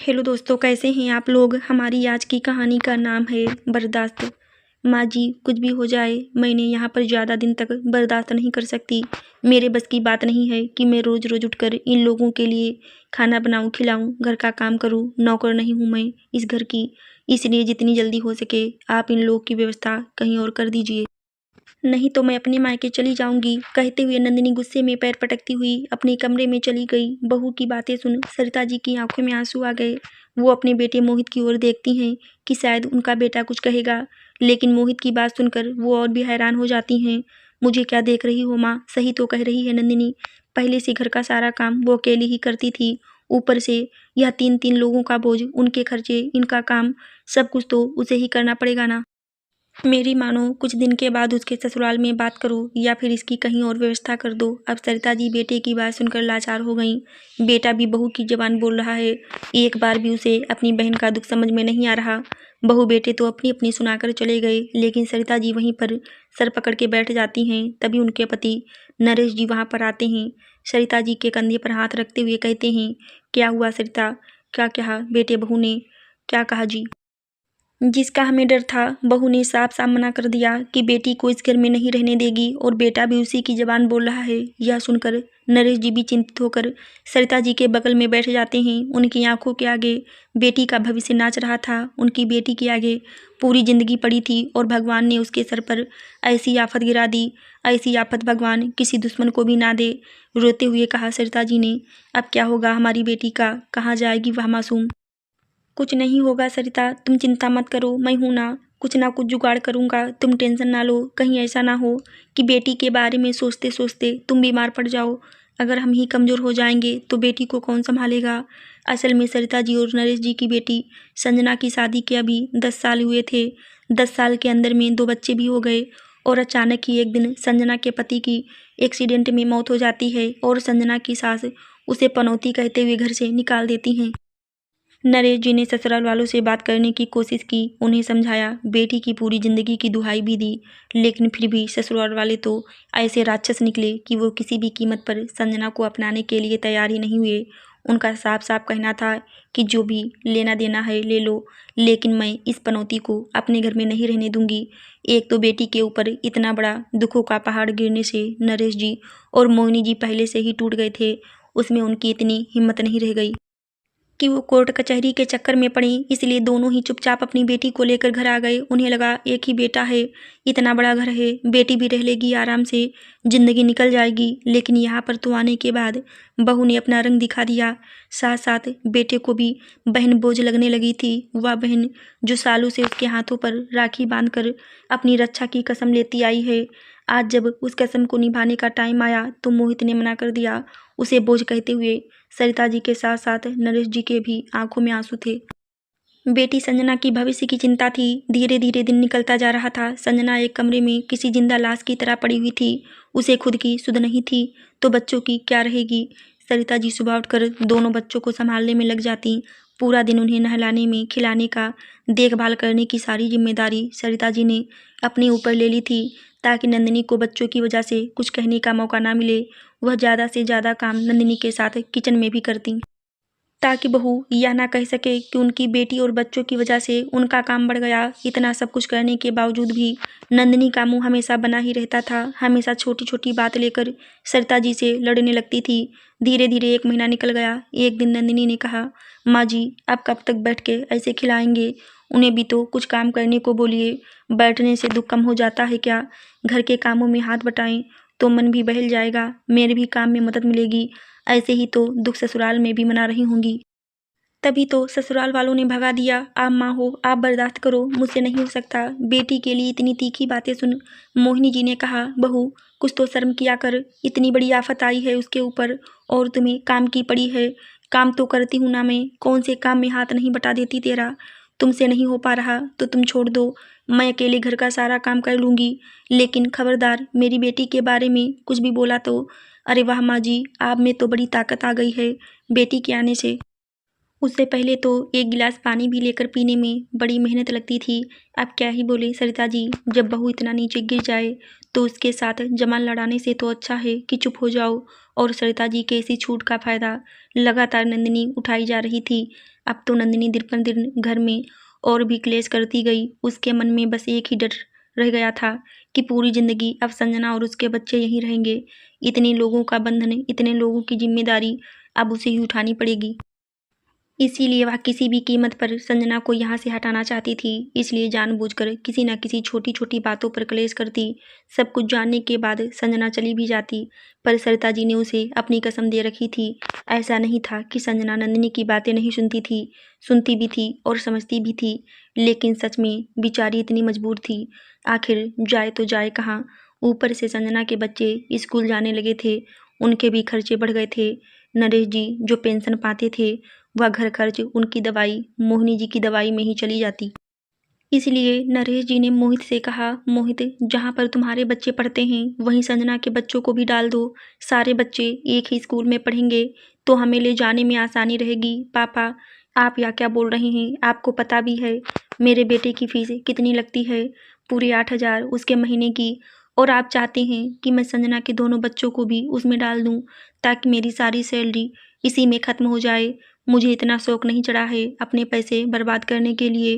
Hello दोस्तों, कैसे हैं आप लोग। हमारी आज की कहानी का नाम है बर्दाश्त। माँ जी, कुछ भी हो जाए मैंने यहाँ पर ज़्यादा दिन तक बर्दाश्त नहीं कर सकती। मेरे बस की बात नहीं है कि मैं रोज़ रोज़ उठकर इन लोगों के लिए खाना बनाऊँ, खिलाऊँ, घर का काम करूँ। नौकर नहीं हूँ मैं इस घर की, इसलिए जितनी जल्दी हो सके आप इन लोग की व्यवस्था कहीं और कर दीजिए, नहीं तो मैं अपने मायके चली जाऊंगी। कहते हुए नंदिनी गुस्से में पैर पटकती हुई अपने कमरे में चली गई। बहू की बातें सुन सरिता जी की आंखों में आंसू आ गए। वो अपने बेटे मोहित की ओर देखती हैं कि शायद उनका बेटा कुछ कहेगा, लेकिन मोहित की बात सुनकर वो और भी हैरान हो जाती हैं। मुझे क्या देख रही हो माँ, सही तो कह रही है नंदिनी। पहले से घर का सारा काम वो अकेली ही करती थी, ऊपर से यह 3-3 लोगों का बोझ, उनके खर्चे, इनका काम, सब कुछ तो उसे ही करना पड़ेगा ना। मेरी मानो कुछ दिन के बाद उसके ससुराल में बात करो या फिर इसकी कहीं और व्यवस्था कर दो। अब सरिता जी बेटे की बात सुनकर लाचार हो गईं। बेटा भी बहू की जबान बोल रहा है, एक बार भी उसे अपनी बहन का दुख समझ में नहीं आ रहा। बहू बेटे तो अपनी अपनी सुनाकर चले गए, लेकिन सरिता जी वहीं पर सर पकड़ के बैठ जाती हैं। तभी उनके पति नरेश जी वहाँ पर आते हैं। सरिता जी के कंधे पर हाथ रखते हुए कहते हैं, क्या हुआ सरिता, क्या कहा बेटे बहू ने, क्या कहा जी। जिसका हमें डर था बहू ने साफ साफ मना कर दिया कि बेटी को इस घर में नहीं रहने देगी, और बेटा भी उसी की जबान बोल रहा है। यह सुनकर नरेश जी भी चिंतित होकर सरिता जी के बगल में बैठ जाते हैं। उनकी आंखों के आगे बेटी का भविष्य नाच रहा था। उनकी बेटी के आगे पूरी जिंदगी पड़ी थी और भगवान ने उसके सर पर ऐसी आफत गिरा दी, ऐसी आफत भगवान किसी दुश्मन को भी ना दे। रोते हुए कहा सरिता जी ने, अब क्या होगा हमारी बेटी का, कहाँ जाएगी वह मासूम। कुछ नहीं होगा सरिता, तुम चिंता मत करो, मैं हूं ना कुछ जुगाड़ करूंगा। तुम टेंशन ना लो, कहीं ऐसा ना हो कि बेटी के बारे में सोचते सोचते तुम बीमार पड़ जाओ। अगर हम ही कमज़ोर हो जाएंगे तो बेटी को कौन संभालेगा। असल में सरिता जी और नरेश जी की बेटी संजना की शादी के अभी 10 साल हुए थे। 10 साल के अंदर में 2 बच्चे भी हो गए, और अचानक ही एक दिन संजना के पति की एक्सीडेंट में मौत हो जाती है, और संजना की सास उसे पनौती कहते हुए घर से निकाल देती हैं। नरेश जी ने ससुराल वालों से बात करने की कोशिश की, उन्हें समझाया, बेटी की पूरी जिंदगी की दुहाई भी दी, लेकिन फिर भी ससुराल वाले तो ऐसे राक्षस निकले कि वो किसी भी कीमत पर संजना को अपनाने के लिए तैयार ही नहीं हुए। उनका साफ साफ कहना था कि जो भी लेना देना है ले लो, लेकिन मैं इस पनौती को अपने घर में नहीं रहने दूंगी। एक तो बेटी के ऊपर इतना बड़ा दुखों का पहाड़ गिरने से नरेश जी और मोहिनी जी पहले से ही टूट गए थे, उसमें उनकी इतनी हिम्मत नहीं रह गई कि वो कोर्ट कचहरी के चक्कर में पड़ी, इसलिए दोनों ही चुपचाप अपनी बेटी को लेकर घर आ गए। उन्हें लगा एक ही बेटा है, इतना बड़ा घर है, बेटी भी रह लेगी आराम से, जिंदगी निकल जाएगी। लेकिन यहाँ पर तो आने के बाद बहू ने अपना रंग दिखा दिया। साथ साथ बेटे को भी बहन बोझ लगने लगी थी। वह बहन जो सालों से उसके हाथों पर राखी बांधकर अपनी रक्षा की कसम लेती आई है, आज जब उस कसम को निभाने का टाइम आया तो मोहित ने मना कर दिया, उसे बोझ कहते हुए। सरिता जी के साथ साथ नरेश जी के भी आंखों में आंसू थे। बेटी संजना की भविष्य की चिंता थी। धीरे धीरे दिन निकलता जा रहा था। संजना एक कमरे में किसी जिंदा लाश की तरह पड़ी हुई थी। उसे खुद की सुध नहीं थी तो बच्चों की क्या रहेगी। सरिता जी सुबह उठकर दोनों बच्चों को संभालने में लग जाती। पूरा दिन उन्हें नहलाने में, खिलाने का, देखभाल करने की सारी जिम्मेदारी सरिता जी ने अपने ऊपर ले ली थी, ताकि नंदिनी को बच्चों की वजह से कुछ कहने का मौका ना मिले। वह ज़्यादा से ज़्यादा काम नंदिनी के साथ किचन में भी करती, ताकि बहू यह ना कह सके कि उनकी बेटी और बच्चों की वजह से उनका काम बढ़ गया। इतना सब कुछ करने के बावजूद भी नंदिनी का मुंह हमेशा बना ही रहता था। हमेशा छोटी छोटी बात लेकर सरिता जी से लड़ने लगती थी। धीरे धीरे 1 महीना निकल गया। एक दिन नंदिनी ने कहा, माँ जी आप कब तक बैठ के ऐसे खिलाएंगे, उन्हें भी तो कुछ काम करने को बोलिए। बैठने से दुख कम हो जाता है क्या। घर के कामों में हाथ बटाएं तो मन भी बहल जाएगा, मेरे भी काम में मदद मिलेगी। ऐसे ही तो दुख ससुराल में भी मना रही होंगी। तभी तो ससुराल वालों ने भगा दिया। आप माँ हो, आप बर्दाश्त करो, मुझसे नहीं हो सकता। बेटी के लिए इतनी तीखी बातें सुन मोहिनी जी ने कहा, बहू कुछ तो शर्म किया कर, इतनी बड़ी आफत आई है उसके ऊपर और तुम्हें काम की पड़ी है। काम तो करती हूँ ना मैं, कौन से काम में हाथ नहीं बटा देती तेरा। तुमसे नहीं हो पा रहा तो तुम छोड़ दो, मैं अकेले घर का सारा काम कर लूँगी, लेकिन खबरदार मेरी बेटी के बारे में कुछ भी बोला तो। अरे वाह माँ जी, आप में तो बड़ी ताकत आ गई है बेटी के आने से। उससे पहले तो 1 गिलास पानी भी लेकर पीने में बड़ी मेहनत लगती थी। अब क्या ही बोले सरिता जी, जब बहू इतना नीचे गिर जाए तो उसके साथ जमान लड़ाने से तो अच्छा है कि चुप हो जाओ और सरिता जी के इसी छूट का फ़ायदा लगातार नंदिनी उठाई जा रही थी। अब तो नंदिनी दिन पर दिन घर में और भी क्लेश करती गई। उसके मन में बस एक ही डर रह गया था कि पूरी ज़िंदगी अब संजना और उसके बच्चे यहीं रहेंगे। इतने लोगों का बंधन, इतने लोगों की जिम्मेदारी अब उसे ही उठानी पड़ेगी। इसीलिए वह किसी भी कीमत पर संजना को यहाँ से हटाना चाहती थी। इसलिए जानबूझकर किसी न किसी छोटी छोटी बातों पर क्लेश करती। सब कुछ जानने के बाद संजना चली भी जाती, पर सरिता जी ने उसे अपनी कसम दे रखी थी। ऐसा नहीं था कि संजना नंदिनी की बातें नहीं सुनती थी, सुनती भी थी और समझती भी थी, लेकिन सच में बेचारी इतनी मजबूर थी। आखिर जाए तो जाए कहाँ। ऊपर से संजना के बच्चे स्कूल जाने लगे थे, उनके भी खर्चे बढ़ गए थे। नरेश जी जो पेंशन पाते थे, वह घर खर्च उनकी दवाई, मोहिनी जी की दवाई में ही चली जाती। इसलिए नरेश जी ने मोहित से कहा, मोहित, जहाँ पर तुम्हारे बच्चे पढ़ते हैं वहीं संजना के बच्चों को भी डाल दो। सारे बच्चे एक ही स्कूल में पढ़ेंगे तो हमें ले जाने में आसानी रहेगी। पापा, आप यहाँ क्या बोल रहे हैं? आपको पता भी है मेरे बेटे की फीस कितनी लगती है, पूरे 8,000 उसके महीने की। और आप चाहते हैं कि मैं संजना के दोनों बच्चों को भी उसमें डाल दूँ ताकि मेरी सारी सैलरी इसी में ख़त्म हो जाए। मुझे इतना शौक नहीं चढ़ा है अपने पैसे बर्बाद करने के लिए।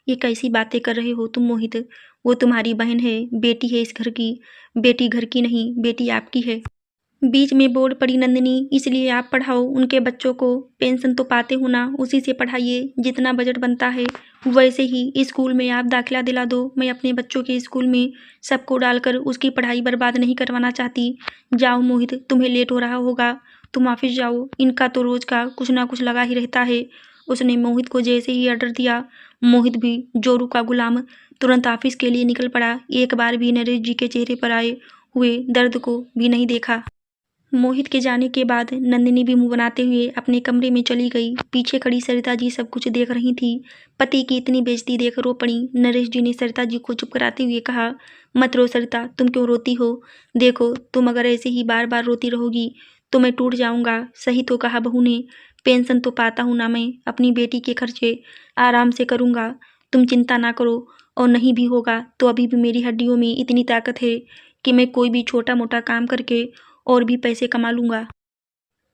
ये कैसी बातें कर रहे हो तुम मोहित? वो तुम्हारी बहन है, बेटी है इस घर की। बेटी घर की नहीं, बेटी आपकी है। बीच में बोल पड़ी नंदिनी, इसलिए आप पढ़ाओ उनके बच्चों को। पेंशन तो पाते हो ना, उसी से पढ़ाइए। जितना बजट बनता है वैसे ही स्कूल में आप दाखिला दिला दो। मैं अपने बच्चों के स्कूल में सबको डालकर उसकी पढ़ाई बर्बाद नहीं करवाना चाहती। जाओ मोहित, तुम्हें लेट हो रहा होगा, तुम ऑफिस जाओ। इनका तो रोज का कुछ ना कुछ लगा ही रहता है। उसने मोहित को जैसे ही ऑर्डर दिया, मोहित भी जोरू का गुलाम तुरंत ऑफिस के लिए निकल पड़ा। एक बार भी नरेश जी के चेहरे पर आए हुए दर्द को भी नहीं देखा। मोहित के जाने के बाद नंदिनी भी मुंह बनाते हुए अपने कमरे में चली गई। पीछे खड़ी सरिता जी सब कुछ देख रही थी। पति की इतनी बेइज्जती देख रो पड़ी। नरेश जी ने सरिता जी को चुप कराते हुए कहा, मत रो सरिता, तुम क्यों रोती हो? देखो, तुम अगर ऐसे ही बार बार रोती रहोगी तो मैं टूट जाऊंगा। सही तो कहा बहू ने, पेंशन तो पाता हूँ ना मैं, अपनी बेटी के खर्चे आराम से करूँगा। तुम चिंता ना करो, और नहीं भी होगा तो अभी भी मेरी हड्डियों में इतनी ताकत है कि मैं कोई भी छोटा मोटा काम करके और भी पैसे कमा लूँगा।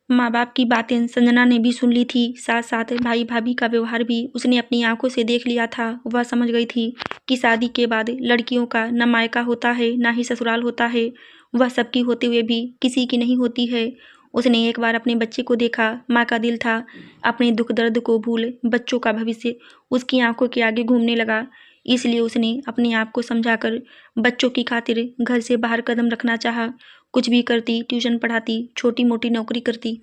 माँ बाप की बातें संजना ने भी सुन ली थी, साथ साथ भाई भाभी का व्यवहार भी उसने अपनी आंखों से देख लिया था। वह समझ गई थी कि शादी के बाद लड़कियों का न मायका होता है न ही ससुराल होता है। वह सबकी होते हुए भी किसी की नहीं होती है। उसने एक बार अपने बच्चे को देखा, माँ का दिल था अपने दुख दर्द को भूल बच्चों का भविष्य उसकी आंखों के आगे घूमने लगा। इसलिए उसने अपने आप को समझाकर बच्चों की खातिर घर से बाहर कदम रखना चाहा। कुछ भी करती, ट्यूशन पढ़ाती, छोटी मोटी नौकरी करती,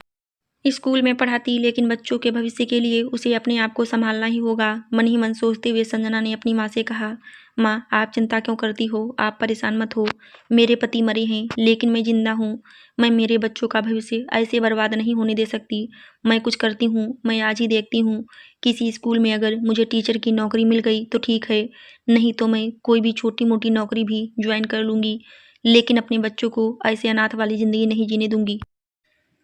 स्कूल में पढ़ाती, लेकिन बच्चों के भविष्य के लिए उसे अपने आप को संभालना ही होगा। मन ही मन सोचते हुए संजना ने अपनी माँ से कहा, माँ, आप चिंता क्यों करती हो? आप परेशान मत हो। मेरे पति मरे हैं लेकिन मैं जिंदा हूँ। मैं मेरे बच्चों का भविष्य ऐसे बर्बाद नहीं होने दे सकती। मैं कुछ करती हूँ। मैं आज ही देखती हूँ किसी स्कूल में अगर मुझे टीचर की नौकरी मिल गई तो ठीक है, नहीं तो मैं कोई भी छोटी मोटी नौकरी भी ज्वाइन कर लूँगी, लेकिन अपने बच्चों को ऐसे अनाथ वाली ज़िंदगी नहीं जीने दूंगी।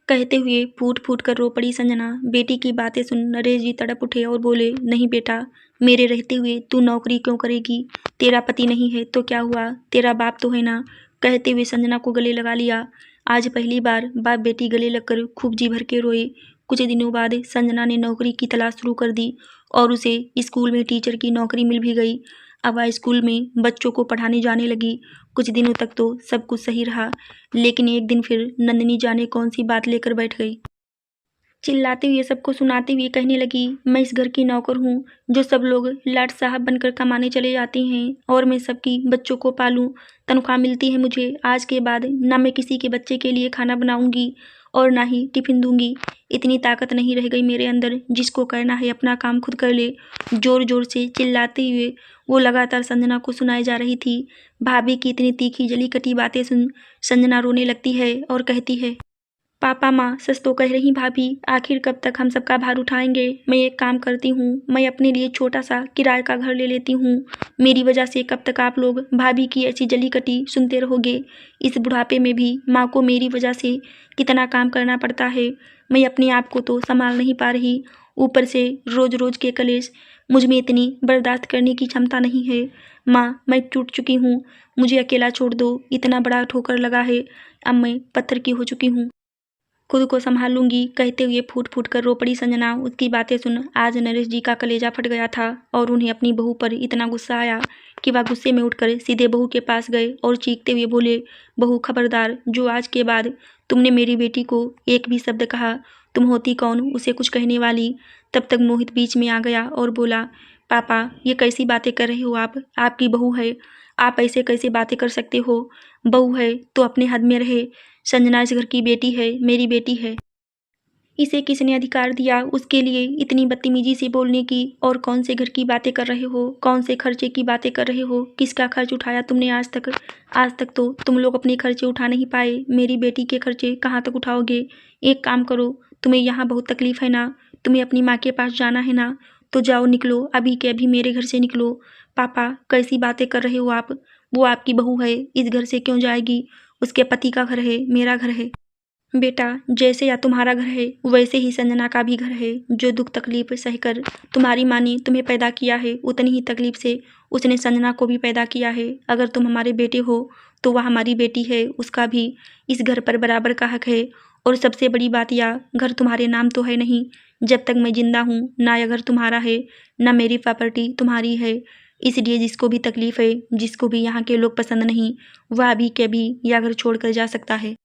कहते हुए फूट फूट कर रो पड़ी संजना। बेटी की बातें सुन नरेश जी तड़प उठे और बोले, नहीं बेटा, मेरे रहते हुए तू नौकरी क्यों करेगी? तेरा पति नहीं है तो क्या हुआ, तेरा बाप तो है ना। कहते हुए संजना को गले लगा लिया। आज पहली बार बाप बेटी गले लगकर खूब जी भर के रोए। कुछ दिनों बाद संजना ने नौकरी की तलाश शुरू कर दी और उसे स्कूल में टीचर की नौकरी मिल भी गई। अब वह स्कूल में बच्चों को पढ़ाने जाने लगी। कुछ दिनों तक तो सब कुछ सही रहा, लेकिन एक दिन फिर नंदिनी जाने कौन सी बात लेकर बैठ गई। चिल्लाते हुए सबको सुनाते हुए कहने लगी, मैं इस घर की नौकर हूँ जो सब लोग लाट साहब बनकर कमाने चले जाते हैं और मैं सबकी बच्चों को पालूं। तनख्वाह मिलती है मुझे। आज के बाद ना मैं किसी के बच्चे के लिए खाना बनाऊंगी और ना ही टिफिन दूंगी। इतनी ताकत नहीं रह गई मेरे अंदर, जिसको करना है अपना काम खुद कर ले। जोर जोर से चिल्लाते हुए वो लगातार संजना को सुनाई जा रही थी। भाभी की इतनी तीखी जली कटी बातें सुन संजना रोने लगती है और कहती है, पापा माँ सच तो कह रही भाभी, आखिर कब तक हम सबका भार उठाएंगे? मैं एक काम करती हूँ, मैं अपने लिए छोटा सा किराए का घर ले लेती हूँ। मेरी वजह से कब तक आप लोग भाभी की ऐसी जली कटी सुनते रहोगे? इस बुढ़ापे में भी माँ को मेरी वजह से कितना काम करना पड़ता है। मैं अपने आप को तो संभाल नहीं पा रही, ऊपर से रोज रोज के कलेश। मुझ में इतनी बर्दाश्त करने की क्षमता नहीं है। माँ, मैं टूट चुकी हूँ, मुझे अकेला छोड़ दो। इतना बड़ा ठोकर लगा है, अब मैं पत्थर की हो चुकी हूँ। खुद को संभाल लूंगी कहते हुए फूट फूट कर रो पड़ी संजना। उसकी बातें सुन आज नरेश जी का कलेजा फट गया था और उन्हें अपनी बहू पर इतना गुस्सा आया कि वह गुस्से में उठकर सीधे बहू के पास गए और चीखते हुए बोले, बहू खबरदार, जो आज के बाद तुमने मेरी बेटी को एक भी शब्द कहा, तुम होती कौन उसे कुछ कहने वाली। तब तक मोहित बीच में आ गया और बोला, पापा ये कैसी बातें कर रहे हो आप, आपकी बहू है, आप ऐसे कैसे बातें कर सकते हो। बहू है तो अपने हद में रहे। संजना इस घर की बेटी है, मेरी बेटी है। इसे किसने अधिकार दिया उसके लिए इतनी बदतमीजी से बोलने की। और कौन से घर की बातें कर रहे हो, कौन से खर्चे की बातें कर रहे हो, किसका खर्च उठाया तुमने आज तक। आज तक तो तुम लोग अपने खर्चे उठा नहीं पाए, मेरी बेटी के खर्चे कहाँ तक उठाओगे। एक काम करो, तुम्हें यहाँ बहुत तकलीफ है ना, तुम्हें अपनी माँ के पास जाना है ना, तो जाओ निकलो, अभी के अभी मेरे घर से निकलो। पापा कैसी बातें कर रहे हो आप, वो आपकी बहू है, इस घर से क्यों जाएगी, उसके पति का घर है, मेरा घर है। बेटा जैसे या तुम्हारा घर है वैसे ही संजना का भी घर है। जो दुख तकलीफ सहकर तुम्हारी माँ ने तुम्हें पैदा किया है उतनी ही तकलीफ से उसने संजना को भी पैदा किया है। अगर तुम हमारे बेटे हो तो वह हमारी बेटी है, उसका भी इस घर पर बराबर का हक है। और सबसे बड़ी बात यह, घर तुम्हारे नाम तो है नहीं, जब तक मैं जिंदा हूँ ना यह घर तुम्हारा है ना मेरी प्रॉपर्टी तुम्हारी है। इसलिए जिसको भी तकलीफ है, जिसको भी यहाँ के लोग पसंद नहीं, वह अभी के अभी यह घर छोड़कर जा सकता है।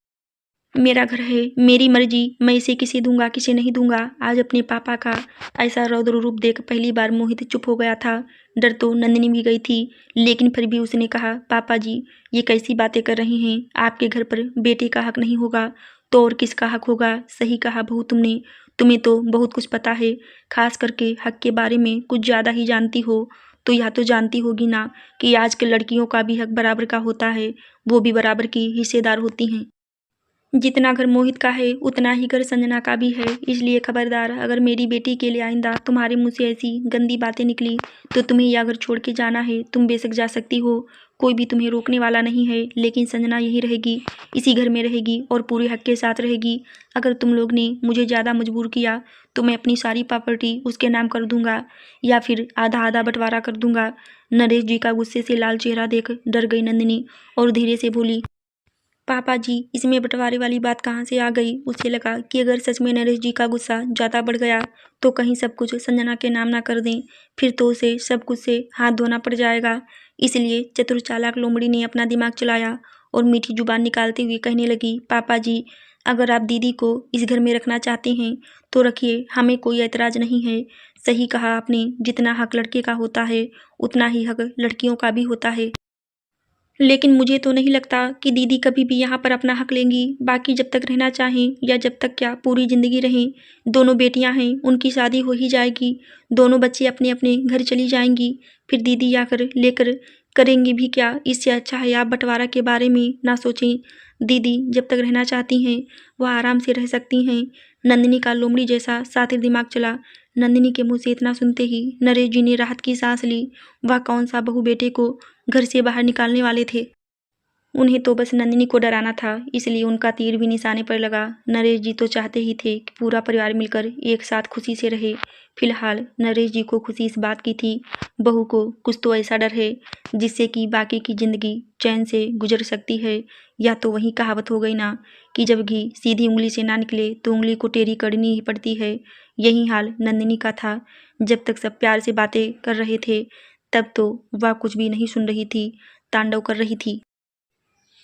मेरा घर है, मेरी मर्जी, मैं इसे किसे दूंगा किसे नहीं दूंगा। आज अपने पापा का ऐसा रौद्र रूप देख पहली बार मोहित चुप हो गया था। डर तो नंदिनी भी गई थी, लेकिन फिर भी उसने कहा, पापा जी ये कैसी बातें कर रहे हैं, आपके घर पर बेटे का हक नहीं होगा तो और किसका हक होगा। सही कहा बहू तुमने, तुम्हें तो बहुत कुछ पता है, खास करके हक के बारे में कुछ ज़्यादा ही जानती हो। तो यह तो जानती होगी ना कि आज के लड़कियों का भी हक बराबर का होता है, वो भी बराबर की हिस्सेदार होती हैं। जितना घर मोहित का है उतना ही घर संजना का भी है। इसलिए खबरदार, अगर मेरी बेटी के लिए आइंदा तुम्हारे मुंह से ऐसी गंदी बातें निकली तो तुम्हें यह घर छोड़ के जाना है। तुम बेशक जा सकती हो, कोई भी तुम्हें रोकने वाला नहीं है, लेकिन संजना यही रहेगी, इसी घर में रहेगी और पूरे हक के साथ रहेगी। अगर तुम लोग ने मुझे ज़्यादा मजबूर किया तो मैं अपनी सारी प्रॉपर्टी उसके नाम कर दूंगा या फिर आधा आधा बंटवारा कर दूंगा। नरेश जी का गुस्से से लाल चेहरा देख डर गई नंदिनी और धीरे से बोली, पापा जी इसमें बंटवारे वाली बात कहाँ से आ गई। उसे लगा कि अगर सच में नरेश जी का गुस्सा ज़्यादा बढ़ गया तो कहीं सब कुछ संजना के नाम ना कर दें, फिर तो उसे सब कुछ से हाथ धोना पड़ जाएगा। इसलिए चतुर चालाक लोमड़ी ने अपना दिमाग चलाया और मीठी जुबान निकालते हुए कहने लगी, पापा जी अगर आप दीदी को इस घर में रखना चाहते हैं तो रखिए, हमें कोई ऐतराज़ नहीं है। सही कहा आपने, जितना हक लड़के का होता है उतना ही हक लड़कियों का भी होता है। लेकिन मुझे तो नहीं लगता कि दीदी कभी भी यहाँ पर अपना हक लेंगी। बाकी जब तक रहना चाहें या जब तक क्या पूरी ज़िंदगी रहें, दोनों बेटियाँ हैं, उनकी शादी हो ही जाएगी, दोनों बच्चे अपने अपने घर चली जाएंगी, फिर दीदी आकर लेकर करेंगी भी क्या। इससे अच्छा है आप बंटवारा के बारे में ना सोचें। दीदी जब तक रहना चाहती हैं वह आराम से रह सकती हैं। नंदिनी का लोमड़ी जैसा सातिर दिमाग चला। नंदिनी के मुँह से इतना सुनते ही नरेश जी ने राहत की सांस ली। वह कौन सा बहू बेटे को घर से बाहर निकालने वाले थे, उन्हें तो बस नंदिनी को डराना था, इसलिए उनका तीर भी निशाने पर लगा। नरेश जी तो चाहते ही थे कि पूरा परिवार मिलकर एक साथ खुशी से रहे। फिलहाल नरेश जी को खुशी इस बात की थी, बहू को कुछ तो ऐसा डर है जिससे कि बाकी की ज़िंदगी चैन से गुजर सकती है। या तो वही कहावत हो गई ना कि जब घी सीधी उंगली से ना निकले तो उंगली को टेढ़ी करनी ही पड़ती है। यही हाल नंदिनी का था। जब तक सब प्यार से बातें कर रहे थे तब तो वह कुछ भी नहीं सुन रही थी, तांडव कर रही थी।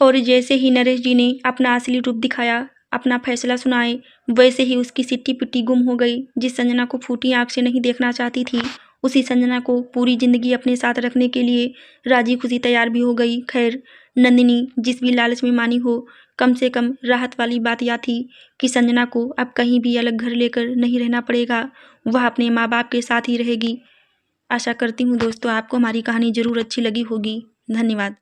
और जैसे ही नरेश जी ने अपना असली रूप दिखाया, अपना फैसला सुनाए, वैसे ही उसकी सिट्टी पिट्टी गुम हो गई। जिस संजना को फूटी आंख से नहीं देखना चाहती थी, उसी संजना को पूरी ज़िंदगी अपने साथ रखने के लिए राजी खुशी तैयार भी हो गई। खैर नंदिनी जिस भी लालच में मानी हो, कम से कम राहत वाली बात यह थी कि संजना को अब कहीं भी अलग घर लेकर नहीं रहना पड़ेगा, वह अपने माँ बाप के साथ ही रहेगी। आशा करती हूँ दोस्तों आपको हमारी कहानी ज़रूर अच्छी लगी होगी। धन्यवाद।